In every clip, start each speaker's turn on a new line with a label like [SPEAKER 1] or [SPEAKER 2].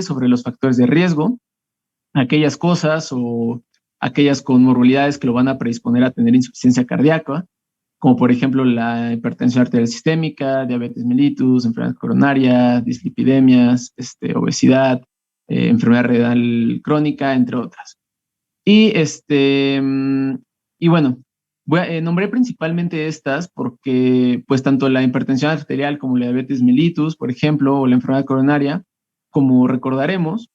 [SPEAKER 1] sobre los factores de riesgo, aquellas cosas o aquellas comorbilidades que lo van a predisponer a tener insuficiencia cardíaca, como por ejemplo la hipertensión arterial sistémica, diabetes mellitus, enfermedad coronaria, dislipidemias, obesidad, enfermedad renal crónica, entre otras. Y, y bueno, nombré principalmente estas porque pues tanto la hipertensión arterial como la diabetes mellitus, por ejemplo, o la enfermedad coronaria, como recordaremos,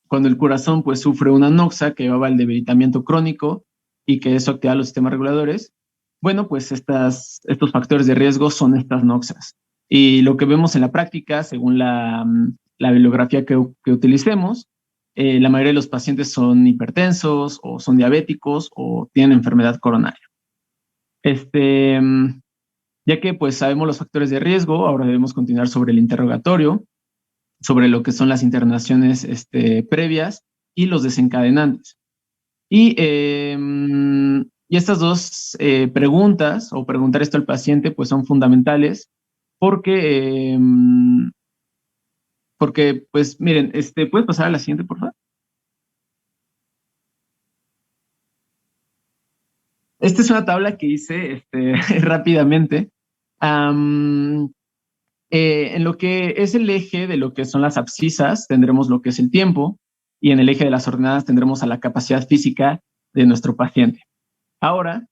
[SPEAKER 1] cuando el corazón pues sufre una anoxia que llevaba al debilitamiento crónico y que eso activa los sistemas reguladores, bueno, pues estos factores de riesgo son estas noxias. Y lo que vemos en la práctica, según la bibliografía que utilicemos, la mayoría de los pacientes son hipertensos o son diabéticos o tienen enfermedad coronaria. Ya que pues sabemos los factores de riesgo, ahora debemos continuar sobre el interrogatorio, sobre lo que son las internaciones previas y los desencadenantes. Y estas dos preguntas, o preguntar esto al paciente, pues son fundamentales porque, pues miren, ¿puedes pasar a la siguiente, por favor? Esta es una tabla que hice rápidamente. En lo que es el eje de lo que son las abscisas, tendremos lo que es el tiempo, y en el eje de las ordenadas tendremos a la capacidad física de nuestro paciente. Ahora,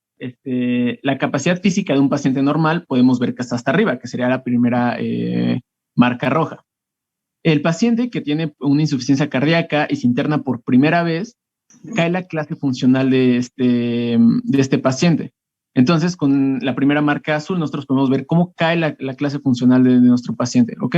[SPEAKER 1] la capacidad física de un paciente normal podemos ver que está hasta arriba, que sería la primera marca roja. El paciente que tiene una insuficiencia cardíaca y se interna por primera vez, cae la clase funcional de este paciente. Entonces, con la primera marca azul, nosotros podemos ver cómo cae la clase funcional de nuestro paciente, ¿ok?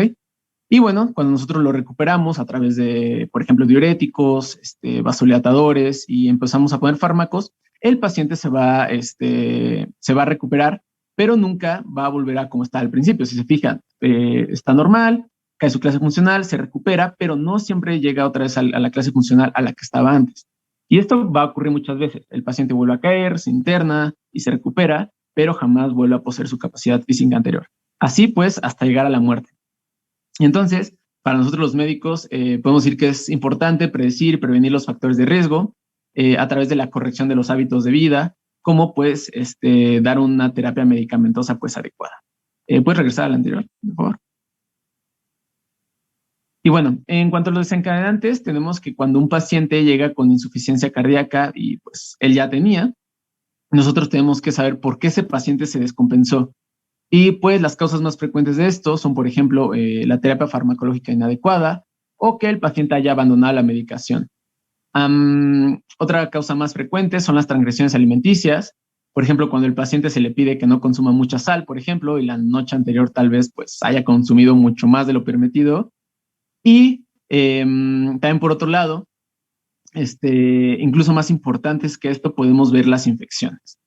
[SPEAKER 1] Y bueno, cuando nosotros lo recuperamos a través de, por ejemplo, diuréticos, vasodilatadores y empezamos a poner fármacos, el paciente se va a recuperar, pero nunca va a volver a como está al principio. Si se fijan, está normal, cae su clase funcional, se recupera, pero no siempre llega otra vez a la clase funcional a la que estaba antes. Y esto va a ocurrir muchas veces. El paciente vuelve a caer, se interna y se recupera, pero jamás vuelve a poseer su capacidad física anterior. Así pues, hasta llegar a la muerte. Y entonces, para nosotros los médicos, podemos decir que es importante predecir y prevenir los factores de riesgo a través de la corrección de los hábitos de vida, como pues dar una terapia medicamentosa pues adecuada. ¿Puedes regresar al anterior, por favor? Y bueno, en cuanto a los desencadenantes, tenemos que cuando un paciente llega con insuficiencia cardíaca y pues él ya tenía, nosotros tenemos que saber por qué ese paciente se descompensó. Y pues las causas más frecuentes de esto son, por ejemplo, la terapia farmacológica inadecuada o que el paciente haya abandonado la medicación. Otra causa más frecuente son las transgresiones alimenticias. Por ejemplo, cuando el paciente se le pide que no consuma mucha sal, por ejemplo, y la noche anterior tal vez pues haya consumido mucho más de lo permitido. Y también por otro lado, incluso más importantes que esto, podemos ver las infecciones.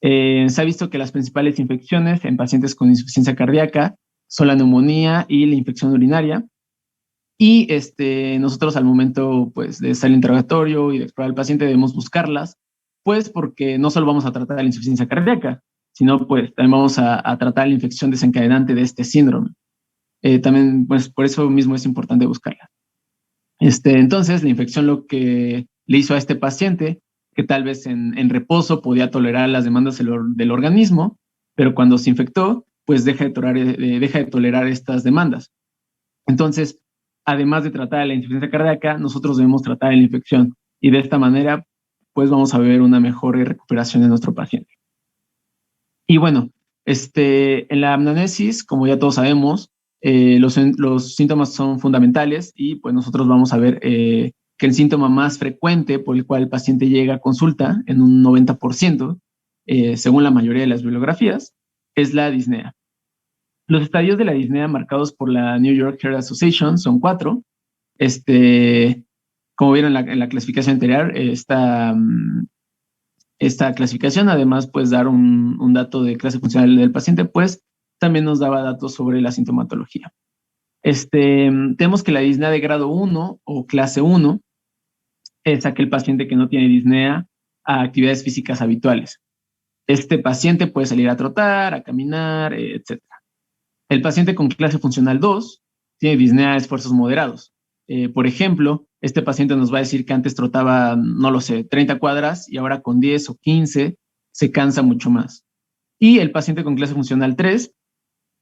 [SPEAKER 1] Se ha visto que las principales infecciones en pacientes con insuficiencia cardíaca son la neumonía y la infección urinaria. Y nosotros al momento pues, de hacer el interrogatorio y de explorar al paciente debemos buscarlas, pues porque no solo vamos a tratar la insuficiencia cardíaca, sino pues también vamos a tratar la infección desencadenante de este síndrome. También pues por eso mismo es importante buscarla. Entonces la infección lo que le hizo a este paciente, que tal vez en reposo podía tolerar las demandas del organismo, pero cuando se infectó, pues deja de tolerar estas demandas. Entonces, además de tratar la insuficiencia cardíaca, nosotros debemos tratar la infección y de esta manera, pues vamos a ver una mejor recuperación de nuestro paciente. Y bueno, en la anamnesis, como ya todos sabemos, los síntomas son fundamentales y pues nosotros vamos a ver que el síntoma más frecuente por el cual el paciente llega a consulta en un 90%, según la mayoría de las bibliografías, es la disnea. Los estadios de la disnea marcados por la New York Heart Association son 4. Como vieron en la clasificación anterior, esta clasificación, además, pues dar un dato de clase funcional del paciente, pues también nos daba datos sobre la sintomatología. Tenemos que la disnea de grado 1 o clase 1 es aquel paciente que no tiene disnea a actividades físicas habituales. Este paciente puede salir a trotar, a caminar, etc. El paciente con clase funcional 2 tiene disnea de esfuerzos moderados. Por ejemplo, este paciente nos va a decir que antes trotaba, no lo sé, 30 cuadras y ahora con 10 o 15 se cansa mucho más. Y el paciente con clase funcional 3,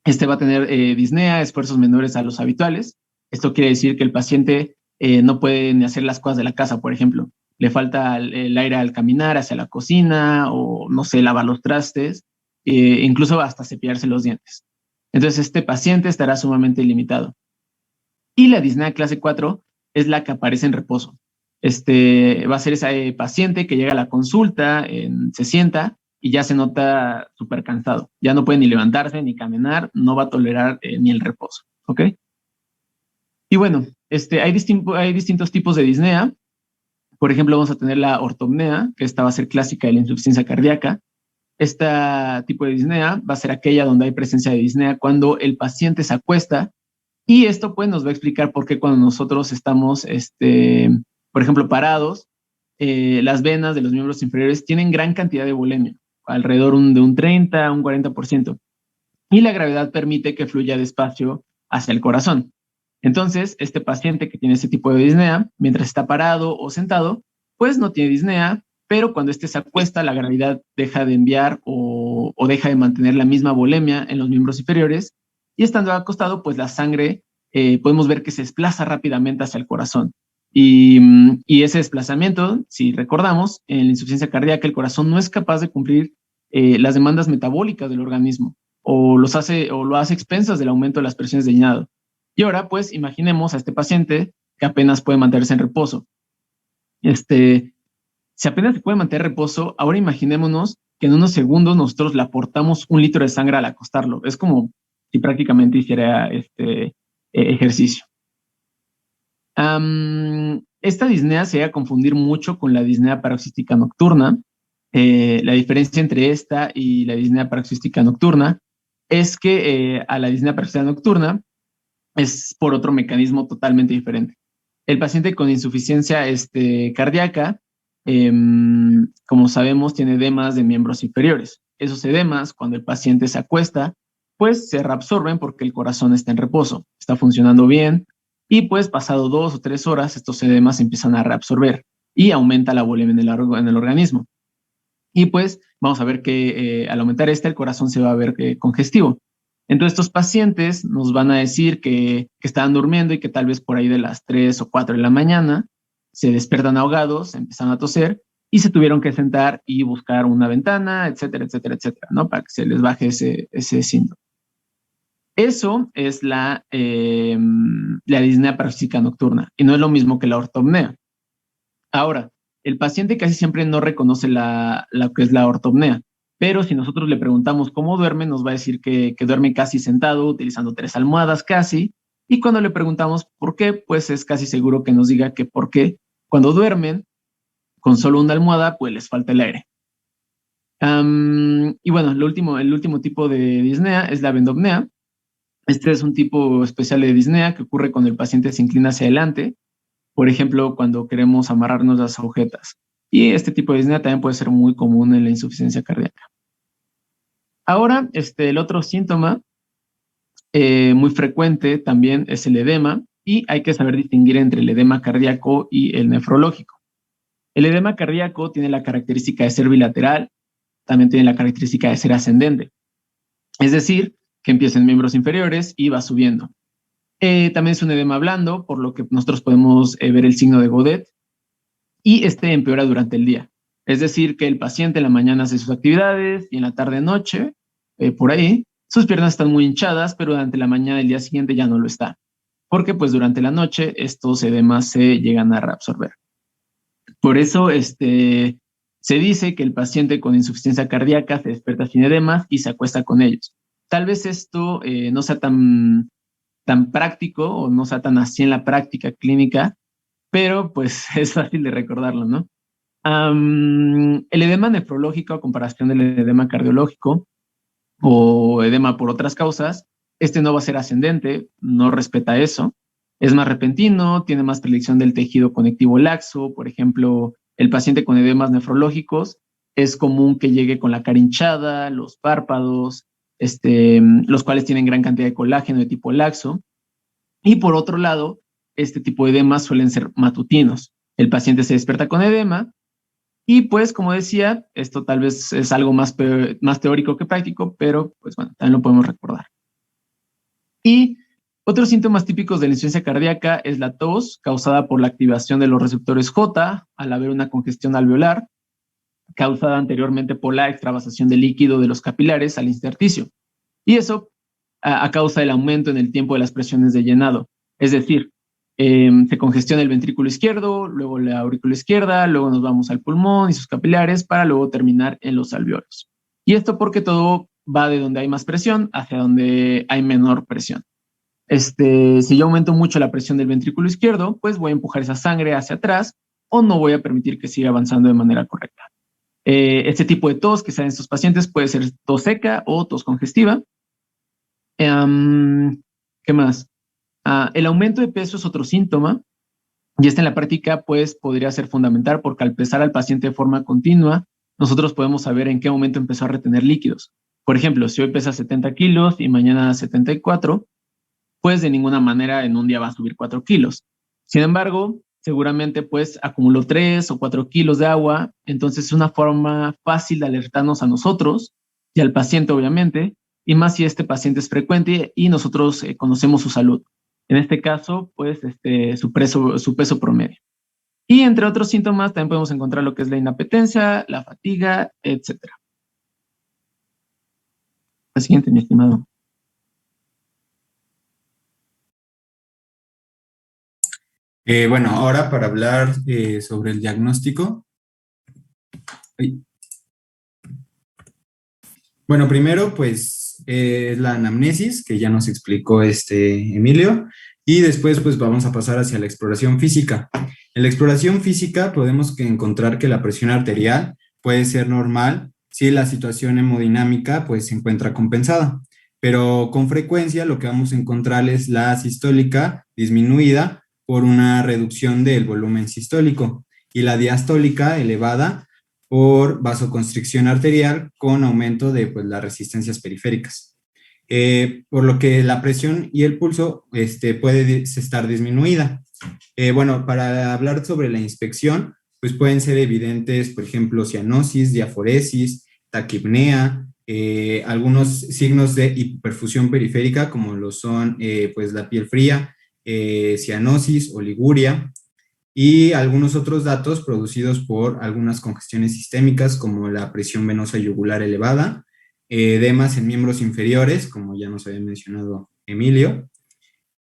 [SPEAKER 1] este va a tener disnea, esfuerzos menores a los habituales. Esto quiere decir que el paciente no puede ni hacer las cosas de la casa, por ejemplo. Le falta el aire al caminar hacia la cocina o, no sé, lavar los trastes, incluso hasta cepillarse los dientes. Entonces, este paciente estará sumamente limitado. Y la disnea clase 4 es la que aparece en reposo. Va a ser ese paciente que llega a la consulta, se sienta y ya se nota súper cansado. Ya no puede ni levantarse ni caminar, no va a tolerar ni el reposo. ¿Ok? Y bueno, hay distintos tipos de disnea. Por ejemplo, vamos a tener la ortopnea, que esta va a ser clásica de la insuficiencia cardíaca. Este tipo de disnea va a ser aquella donde hay presencia de disnea cuando el paciente se acuesta, y esto pues nos va a explicar por qué cuando nosotros estamos, por ejemplo, parados, las venas de los miembros inferiores tienen gran cantidad de volemia, alrededor de un 30, un 40%, y la gravedad permite que fluya despacio hacia el corazón. Entonces, este paciente que tiene ese tipo de disnea, mientras está parado o sentado, pues no tiene disnea, pero cuando este se acuesta, la gravedad deja de enviar o deja de mantener la misma volemia en los miembros inferiores, y estando acostado, pues la sangre podemos ver que se desplaza rápidamente hacia el corazón. Y ese desplazamiento, si recordamos, en la insuficiencia cardíaca el corazón no es capaz de cumplir las demandas metabólicas del organismo, o lo hace expensas del aumento de las presiones de llenado. Y ahora, pues, imaginemos a este paciente que apenas puede mantenerse en reposo. Si apenas se puede mantener en reposo, ahora imaginémonos que en unos segundos nosotros le aportamos 1 litro de sangre al acostarlo. Es como si prácticamente hiciera ejercicio. Esta disnea se va a confundir mucho con la disnea paroxística nocturna. La diferencia entre esta y la disnea paroxística nocturna es que a la disnea paroxística nocturna es por otro mecanismo totalmente diferente. El paciente con insuficiencia cardíaca, como sabemos, tiene edemas de miembros inferiores. Esos edemas, cuando el paciente se acuesta, pues se reabsorben porque el corazón está en reposo, está funcionando bien, y pues pasado 2 o 3 horas, estos edemas empiezan a reabsorber y aumenta la volemia en el organismo. Y pues vamos a ver que al aumentar el corazón se va a ver congestivo. Entonces estos pacientes nos van a decir que estaban durmiendo y que tal vez por ahí de las 3 o 4 de la mañana se despiertan ahogados, empiezan a toser y se tuvieron que sentar y buscar una ventana, etcétera, etcétera, etcétera, ¿no? Para que se les baje ese síndrome. Eso es la disnea paroxística nocturna y no es lo mismo que la ortopnea. Ahora, el paciente casi siempre no reconoce lo que es la ortopnea, pero si nosotros le preguntamos cómo duerme, nos va a decir que duerme casi sentado, utilizando 3 almohadas casi, y cuando le preguntamos por qué, pues es casi seguro que nos diga que por qué cuando duermen con solo una almohada, pues les falta el aire. Y bueno, el último tipo de disnea es la vendopnea. Este es un tipo especial de disnea que ocurre cuando el paciente se inclina hacia adelante, por ejemplo, cuando queremos amarrarnos las agujetas. Y este tipo de disnea también puede ser muy común en la insuficiencia cardíaca. Ahora, el otro síntoma muy frecuente también es el edema, y hay que saber distinguir entre el edema cardíaco y el nefrológico. El edema cardíaco tiene la característica de ser bilateral, también tiene la característica de ser ascendente. Es decir, que empieza en miembros inferiores y va subiendo. También es un edema blando, por lo que nosotros podemos ver el signo de Godet, y empeora durante el día. Es decir, que el paciente en la mañana hace sus actividades y en la tarde-noche, por ahí, sus piernas están muy hinchadas, pero durante la mañana del día siguiente ya no lo está, porque pues durante la noche estos edemas se llegan a reabsorber. Por eso se dice que el paciente con insuficiencia cardíaca se despierta sin edemas y se acuesta con ellos. Tal vez esto no sea tan práctico o no sea tan así en la práctica clínica, pero pues es fácil de recordarlo, ¿no? El edema nefrológico a comparación del edema cardiológico o edema por otras causas, no va a ser ascendente, no respeta eso, es más repentino, tiene más predicción del tejido conectivo laxo. Por ejemplo, el paciente con edemas nefrológicos es común que llegue con la cara hinchada, los párpados, los cuales tienen gran cantidad de colágeno de tipo laxo. Y por otro lado, este tipo de edemas suelen ser matutinos. El paciente se despierta con edema y pues, como decía, esto tal vez es algo más teórico que práctico, pero pues bueno, también lo podemos recordar. Y otros síntomas típicos de la insuficiencia cardíaca es la tos, causada por la activación de los receptores J al haber una congestión alveolar, causada anteriormente por la extravasación de líquido de los capilares al intersticio. Y eso a causa del aumento en el tiempo de las presiones de llenado. Es decir, se congestiona el ventrículo izquierdo, luego la aurícula izquierda, luego nos vamos al pulmón y sus capilares para luego terminar en los alveolos. Y esto porque todo va de donde hay más presión hacia donde hay menor presión. Si yo aumento mucho la presión del ventrículo izquierdo, pues voy a empujar esa sangre hacia atrás o no voy a permitir que siga avanzando de manera correcta. Este tipo de tos que se da en estos pacientes puede ser tos seca o tos congestiva. ¿Qué más? El aumento de peso es otro síntoma y en la práctica pues podría ser fundamental porque al pesar al paciente de forma continua, nosotros podemos saber en qué momento empezó a retener líquidos. Por ejemplo, si hoy pesa 70 kilos y mañana 74, pues de ninguna manera en un día va a subir 4 kilos. Sin embargo, seguramente pues acumuló 3 o 4 kilos de agua, entonces es una forma fácil de alertarnos a nosotros y al paciente obviamente, y más si este paciente es frecuente y nosotros conocemos su salud. En este caso, pues su peso promedio. Y entre otros síntomas también podemos encontrar lo que es la inapetencia, la fatiga, etc. La siguiente, mi estimado.
[SPEAKER 2] Bueno, ahora para hablar sobre el diagnóstico. Bueno, primero pues la anamnesis, que ya nos explicó Emilio, y después pues vamos a pasar hacia la exploración física. En la exploración física podemos encontrar que la presión arterial puede ser normal si la situación hemodinámica pues se encuentra compensada, pero con frecuencia lo que vamos a encontrar es la sistólica disminuida por una reducción del volumen sistólico y la diastólica elevada por vasoconstricción arterial con aumento de pues, las resistencias periféricas. Por lo que la presión y el pulso puede estar disminuida. Bueno, para hablar sobre la inspección, pues pueden ser evidentes, por ejemplo, cianosis, diaforesis, taquipnea, algunos signos de hipoperfusión periférica, como lo son pues la piel fría, cianosis, oliguria, y algunos otros datos producidos por algunas congestiones sistémicas, como la presión venosa yugular elevada, edemas en miembros inferiores, como ya nos había mencionado Emilio.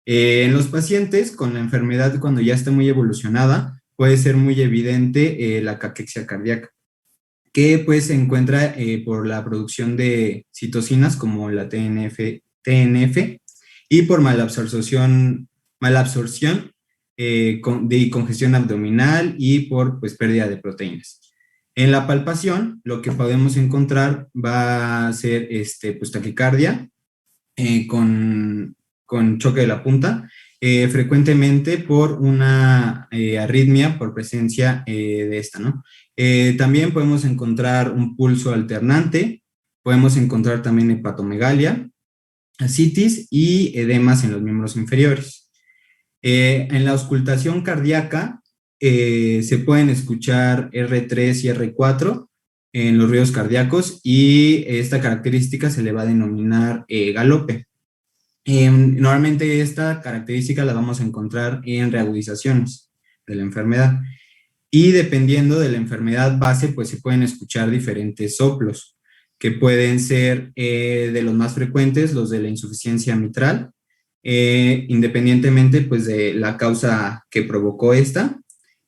[SPEAKER 2] En los pacientes con la enfermedad, cuando ya está muy evolucionada, puede ser muy evidente la caquexia cardíaca, que pues se encuentra por la producción de citocinas como la TNF y por malabsorción de congestión abdominal y por pues, pérdida de proteínas. En la palpación, lo que podemos encontrar va a ser pues, taquicardia con choque de la punta, frecuentemente por una arritmia por presencia de esta, ¿no? También podemos encontrar un pulso alternante, podemos encontrar también hepatomegalia, ascitis y edemas en los miembros inferiores. En la auscultación cardíaca se pueden escuchar R3 y R4 en los ruidos cardíacos y esta característica se le va a denominar galope. Normalmente esta característica la vamos a encontrar en reagudizaciones de la enfermedad y dependiendo de la enfermedad base pues se pueden escuchar diferentes soplos que pueden ser de los más frecuentes los de la insuficiencia mitral, independientemente pues de la causa que provocó esta,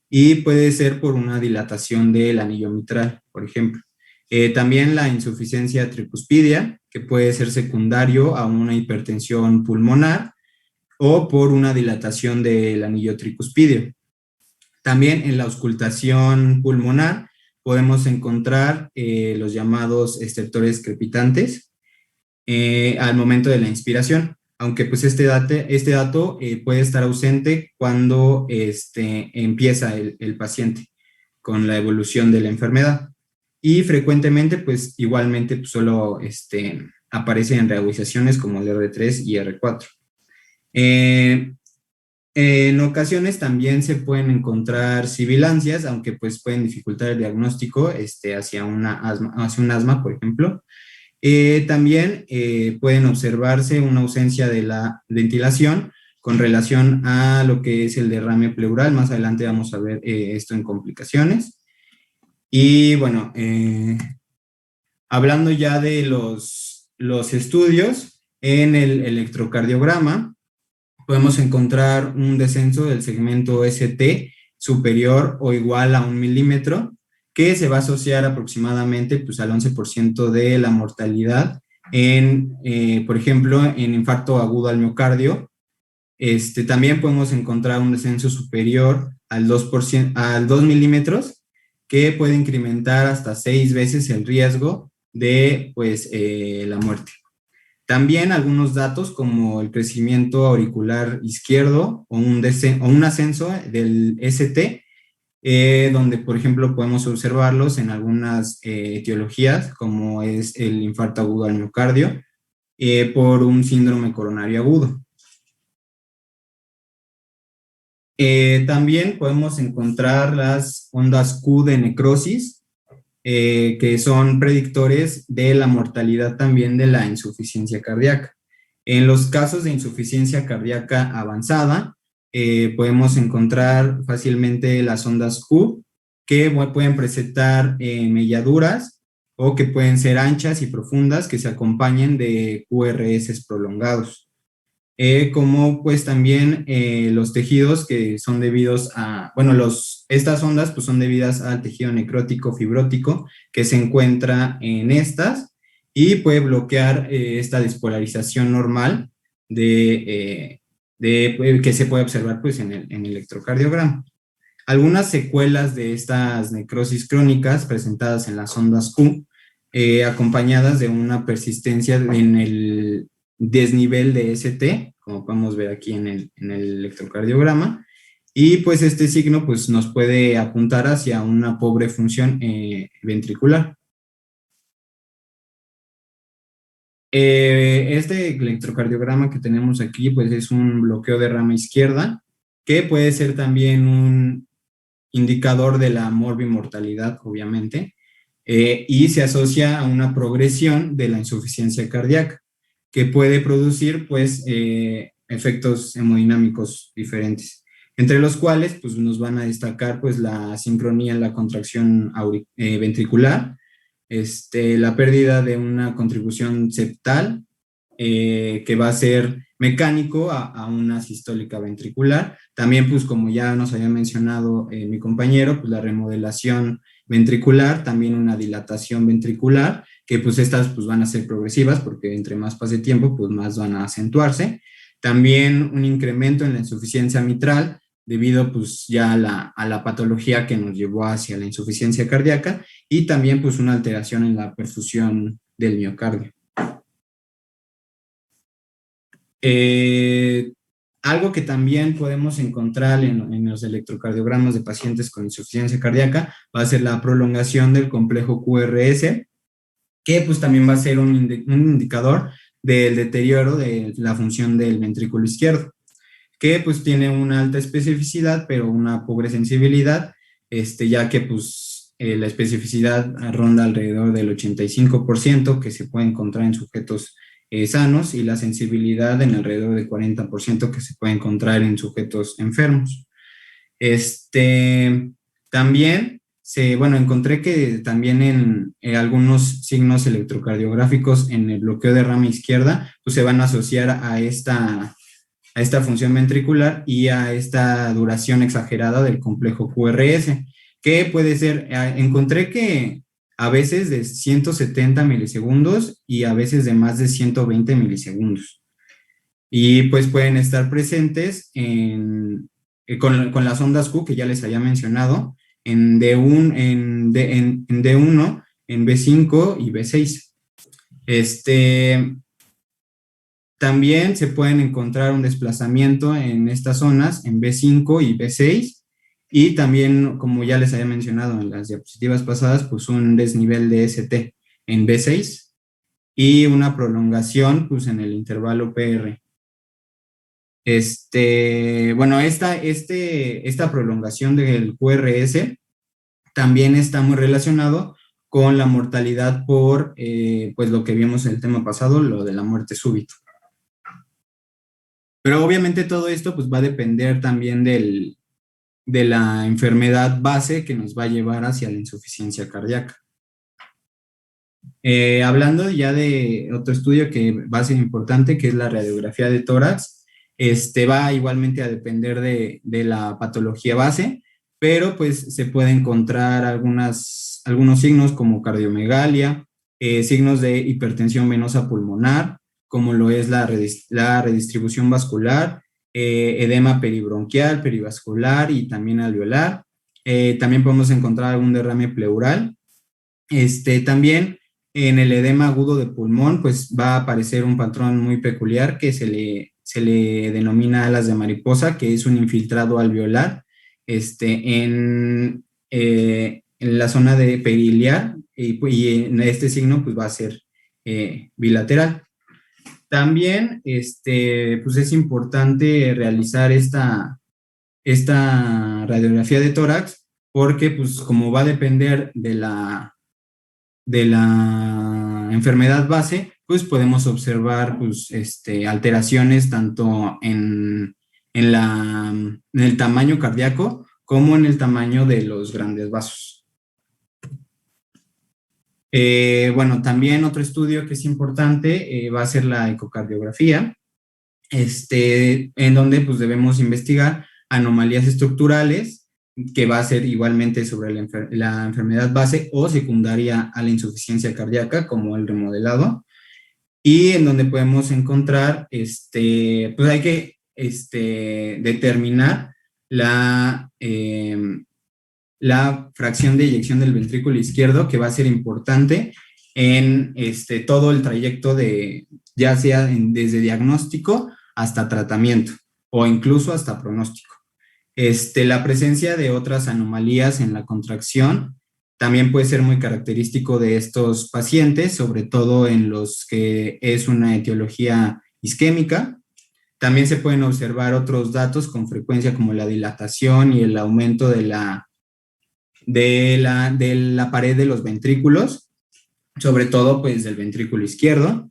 [SPEAKER 2] y puede ser por una dilatación del anillo mitral, por ejemplo. También la insuficiencia tricuspidia, que puede ser secundario a una hipertensión pulmonar o por una dilatación del anillo tricuspidio. También en la auscultación pulmonar podemos encontrar los llamados estertores crepitantes al momento de la inspiración, aunque pues este dato puede estar ausente cuando empieza el paciente con la evolución de la enfermedad. Y frecuentemente, pues igualmente pues, solo aparece en reagudizaciones como el R3 y R4. En ocasiones también se pueden encontrar sibilancias, aunque pues pueden dificultar el diagnóstico hacia hacia un asma, por ejemplo. También pueden observarse una ausencia de la ventilación con relación a lo que es el derrame pleural. Más adelante vamos a ver esto en complicaciones. Y bueno, hablando ya de los estudios, en el electrocardiograma podemos encontrar un descenso del segmento ST superior o igual a 1 milímetro, que se va a asociar aproximadamente pues, al 11% de la mortalidad por ejemplo, en infarto agudo al miocardio. También podemos encontrar un descenso superior al 2 milímetros, que puede incrementar hasta 6 veces el riesgo de pues, la muerte. También algunos datos como el crecimiento auricular izquierdo o un ascenso del ST, donde, por ejemplo, podemos observarlos en algunas etiologías, como es el infarto agudo al miocardio, por un síndrome coronario agudo. También podemos encontrar las ondas Q de necrosis, que son predictores de la mortalidad también de la insuficiencia cardíaca. En los casos de insuficiencia cardíaca avanzada, podemos encontrar fácilmente las ondas Q, que pueden presentar melladuras o que pueden ser anchas y profundas que se acompañen de QRS prolongados. Como pues también los tejidos que son debidos a, bueno, estas ondas pues son debidas al tejido necrótico fibrótico que se encuentra en estas y puede bloquear esta despolarización normal que se puede observar pues en el electrocardiograma. Algunas secuelas de estas necrosis crónicas presentadas en las ondas Q, acompañadas de una persistencia en el desnivel de ST, como podemos ver aquí en el electrocardiograma, y pues este signo pues nos puede apuntar hacia una pobre función ventricular. Este electrocardiograma que tenemos aquí pues es un bloqueo de rama izquierda, que puede ser también un indicador de la morbimortalidad, obviamente, y se asocia a una progresión de la insuficiencia cardíaca, que puede producir, pues, efectos hemodinámicos diferentes, entre los cuales, pues, nos van a destacar, pues, la sincronía en la contracción ventricular, la pérdida de una contribución septal, que va a ser mecánico a una sistólica ventricular. También, pues como ya nos había mencionado mi compañero, pues la remodelación ventricular, también una dilatación ventricular, que pues estas pues van a ser progresivas porque entre más pase tiempo, pues más van a acentuarse. También un incremento en la insuficiencia mitral, debido pues ya a la patología que nos llevó hacia la insuficiencia cardíaca, y también pues una alteración en la perfusión del miocardio. Algo que también podemos encontrar en los electrocardiogramas de pacientes con insuficiencia cardíaca va a ser la prolongación del complejo QRS, que pues también va a ser un indicador del deterioro de la función del ventrículo izquierdo, que pues tiene una alta especificidad, pero una pobre sensibilidad, ya que pues la especificidad ronda alrededor del 85%, que se puede encontrar en sujetos sanos, y la sensibilidad en alrededor del 40% que se puede encontrar en sujetos enfermos. También encontré que también en algunos signos electrocardiográficos en el bloqueo de rama izquierda, pues se van a asociar a esta función ventricular y a esta duración exagerada del complejo QRS, que puede ser, encontré que a veces de 170 milisegundos y a veces de más de 120 milisegundos. Y pues pueden estar presentes con las ondas Q que ya les había mencionado, en D1, en D1, en B5 y B6. También se pueden encontrar un desplazamiento en estas zonas, en B5 y B6, y también, como ya les había mencionado en las diapositivas pasadas, pues un desnivel de ST en B6 y una prolongación pues en el intervalo PR. Bueno, esta prolongación del QRS también está muy relacionado con la mortalidad por, pues lo que vimos en el tema pasado, lo de la muerte súbita. Pero obviamente todo esto pues va a depender también de la enfermedad base que nos va a llevar hacia la insuficiencia cardíaca. Hablando ya de otro estudio que va a ser importante, que es la radiografía de tórax, va igualmente a depender de la patología base, pero pues se puede encontrar algunos signos como cardiomegalia, signos de hipertensión venosa pulmonar, como lo es la redistribución vascular, edema peribronquial, perivascular y también alveolar. También podemos encontrar algún derrame pleural. También en el edema agudo de pulmón, pues va a aparecer un patrón muy peculiar que se le denomina alas de mariposa, que es un infiltrado alveolar en la zona de periliar, y en este signo pues va a ser bilateral. También pues es importante realizar esta radiografía de tórax porque pues como va a depender de la enfermedad base, pues podemos observar pues, alteraciones tanto en el tamaño cardíaco como en el tamaño de los grandes vasos. Bueno, también otro estudio que es importante va a ser la ecocardiografía, en donde pues debemos investigar anomalías estructurales, que va a ser igualmente sobre la enfermedad base o secundaria a la insuficiencia cardíaca, como el remodelado, y en donde podemos encontrar, pues hay que determinar la fracción de eyección del ventrículo izquierdo, que va a ser importante en todo el trayecto ya sea desde diagnóstico hasta tratamiento o incluso hasta pronóstico. La presencia de otras anomalías en la contracción también puede ser muy característico de estos pacientes, sobre todo en los que es una etiología isquémica. También se pueden observar otros datos con frecuencia como la dilatación y el aumento de la pared de los ventrículos, sobre todo pues del ventrículo izquierdo,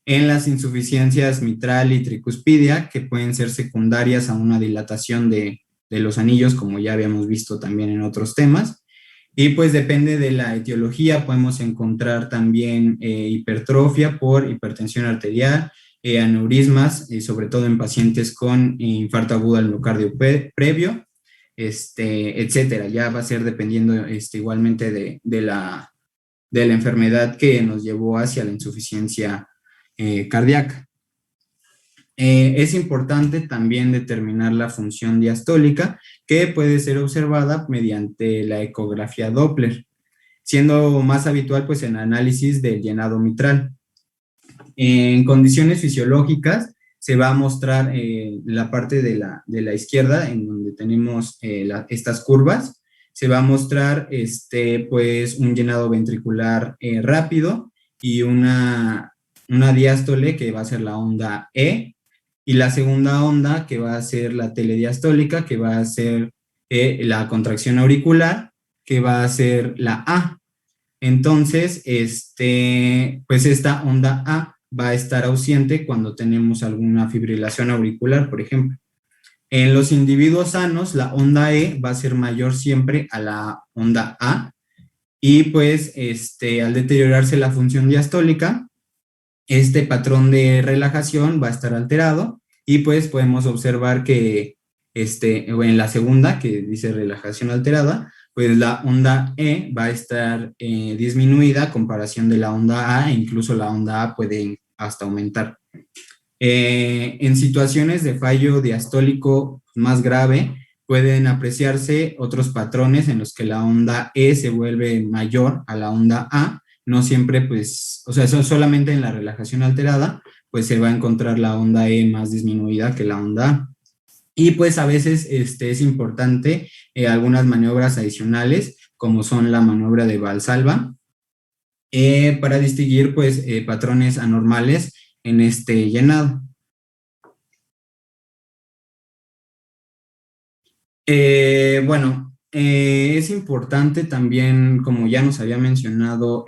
[SPEAKER 2] en las insuficiencias mitral y tricuspidia, que pueden ser secundarias a una dilatación de los anillos, como ya habíamos visto también en otros temas. Y pues depende de la etiología, podemos encontrar también hipertrofia por hipertensión arterial, aneurismas, sobre todo en pacientes con infarto agudo al miocardio previo, etcétera. Ya va a ser dependiendo igualmente de la enfermedad que nos llevó hacia la insuficiencia cardíaca. Es importante también determinar la función diastólica, que puede ser observada mediante la ecografía Doppler, siendo más habitual pues en análisis del llenado mitral. En condiciones fisiológicas se va a mostrar la parte de la izquierda, en donde tenemos estas curvas, se va a mostrar pues un llenado ventricular rápido y una diástole que va a ser la onda E, y la segunda onda que va a ser la telediastólica, que va a ser la contracción auricular, que va a ser la A. Entonces, pues esta onda A va a estar ausente cuando tenemos alguna fibrilación auricular, por ejemplo. En los individuos sanos, la onda E va a ser mayor siempre a la onda A, y pues al deteriorarse la función diastólica, este patrón de relajación va a estar alterado, y pues podemos observar que en la segunda, que dice relajación alterada, pues la onda E va a estar disminuida a comparación de la onda A, e incluso la onda A puede hasta aumentar. En situaciones de fallo diastólico más grave, pueden apreciarse otros patrones en los que la onda E se vuelve mayor a la onda A. No siempre, pues, o sea, solamente en la relajación alterada, pues se va a encontrar la onda E más disminuida que la onda A. Y pues a veces es importante algunas maniobras adicionales, como son la maniobra de Valsalva, para distinguir pues patrones anormales en este llenado. Es importante también, como ya nos había mencionado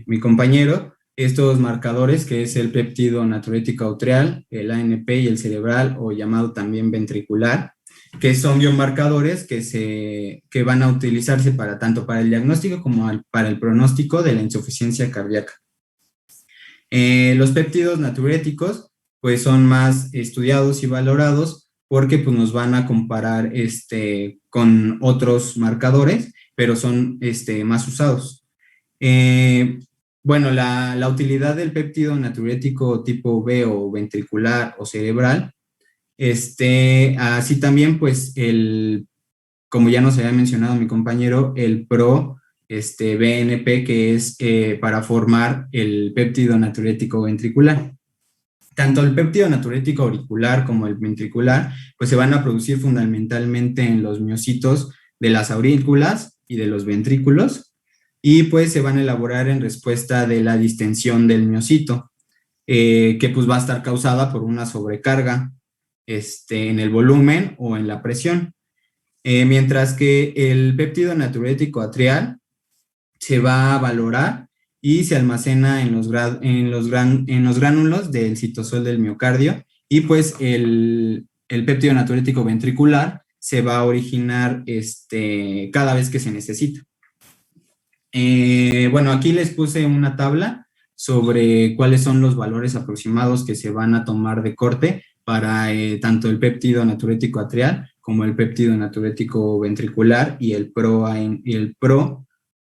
[SPEAKER 2] mi compañero, estos marcadores, que es el péptido natriurético atrial, el ANP y el cerebral, o llamado también ventricular, que son biomarcadores que van a utilizarse para tanto para el diagnóstico como para el pronóstico de la insuficiencia cardíaca. Los péptidos natriuréticos pues son más estudiados y valorados porque pues, nos van a comparar con otros marcadores, pero son más usados. La utilidad del péptido natriurético tipo B o ventricular o cerebral, así también pues como ya nos había mencionado mi compañero, el BNP, que es para formar el péptido natriurético ventricular. Tanto el péptido natriurético auricular como el ventricular, pues se van a producir fundamentalmente en los miocitos de las aurículas y de los ventrículos, y pues se van a elaborar en respuesta de la distensión del miocito, que pues va a estar causada por una sobrecarga en el volumen o en la presión. Mientras que el péptido natriurético atrial se va a valorar y se almacena en los gránulos del citosol del miocardio, y pues el péptido natriurético ventricular se va a originar cada vez que se necesita. Aquí les puse una tabla sobre cuáles son los valores aproximados que se van a tomar de corte para tanto el péptido natriurético atrial como el péptido natriurético ventricular y el PRO